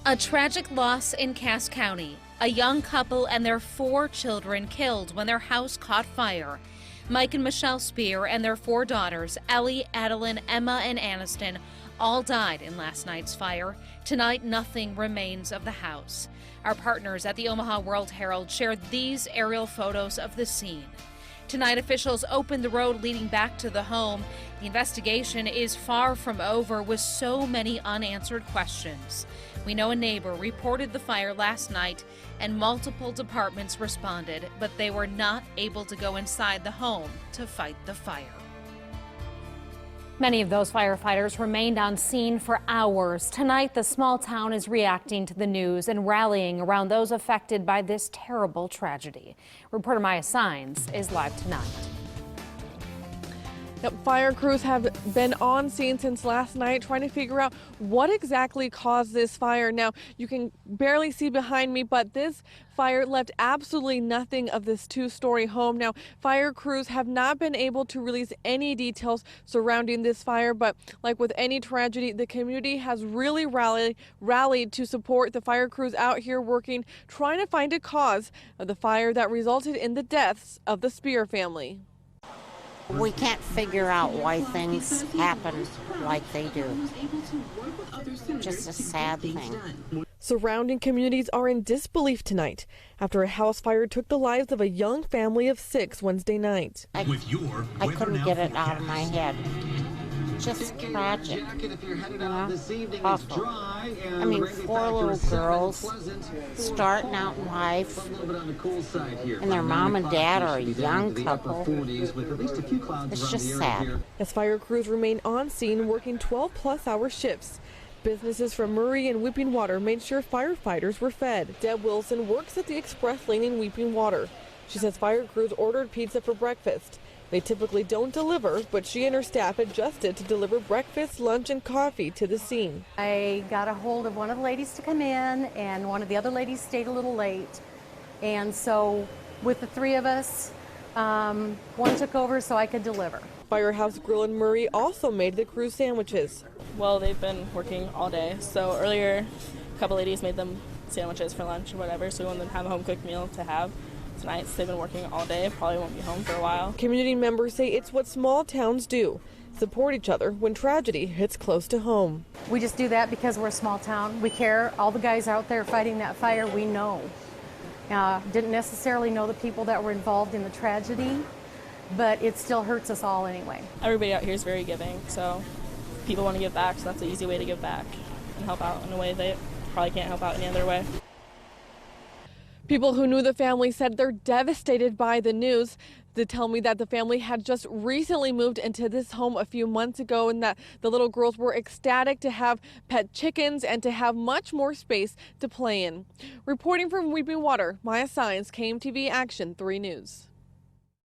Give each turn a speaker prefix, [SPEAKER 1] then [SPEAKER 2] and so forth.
[SPEAKER 1] A tragic loss in Cass County. A young couple and their 4 children killed when their house caught fire. Mike and Michelle Spear and their 4 daughters, Ellie, Adeline, Emma, and Aniston, all died in last night's fire. Tonight, nothing remains of the house. Our partners at the Omaha World-Herald shared these aerial photos of the scene. Tonight, officials opened the road leading back to the home. The investigation is far from over with so many unanswered questions. We know a neighbor reported the fire last night and multiple departments responded, but they were not able to go inside the home to fight the fire.
[SPEAKER 2] Many of those firefighters remained on scene for hours. Tonight, the small town is reacting to the news and rallying around those affected by this terrible tragedy. Reporter Maya Sines is live tonight.
[SPEAKER 3] Yep, fire crews have been on scene since last night trying to figure out what exactly caused this fire. Now, you can barely see behind me, but this fire left absolutely nothing of this 2-story home. Now, fire crews have not been able to release any details surrounding this fire, but like with any tragedy, the community has really rallied to support the fire crews out here working, trying to find a cause of the fire that resulted in the deaths of the Spear family.
[SPEAKER 4] We can't figure out why things happen like they do. Just a sad thing.
[SPEAKER 3] Surrounding communities are in disbelief tonight after a house fire took the lives of a young family of 6 Wednesday night.
[SPEAKER 4] I couldn't get it out of my head. Just tragic. Awful. I mean, 4 little girls starting out in life, and their mom and dad are a young couple. It's just sad.
[SPEAKER 3] As fire crews remain on scene working 12-plus hour shifts, businesses from Murray and Weeping Water made sure firefighters were fed. Deb Wilson works at the Express Lane in Weeping Water. She says fire crews ordered pizza for breakfast. They typically don't deliver, but she and her staff adjusted to deliver breakfast, lunch, and coffee to the scene.
[SPEAKER 5] I got a hold of one of the ladies to come in, and one of the other ladies stayed a little late. And so with the 3 of us, one took over so I could deliver.
[SPEAKER 3] Firehouse Grill in Murray also made the crew sandwiches.
[SPEAKER 6] Well, they've been working all day, so earlier a couple ladies made them sandwiches for lunch or whatever, so we wanted them to have a home-cooked meal to have. Tonight, they've been working all day, probably won't be home for a while.
[SPEAKER 3] Community members say it's what small towns do, support each other when tragedy hits close to home.
[SPEAKER 5] We just do that because we're a small town. We care. All the guys out there fighting that fire, we know. Didn't necessarily know the people that were involved in the tragedy, but it still hurts us all anyway.
[SPEAKER 6] Everybody out here is very giving, so people want to give back, so that's an easy way to give back and help out in a way they probably can't help out any other way.
[SPEAKER 3] People who knew the family said they're devastated by the news. They tell me that the family had just recently moved into this home a few months ago and that the little girls were ecstatic to have pet chickens and to have much more space to play in. Reporting from Weeping Water, Maya Sines, KMTV Action 3 News.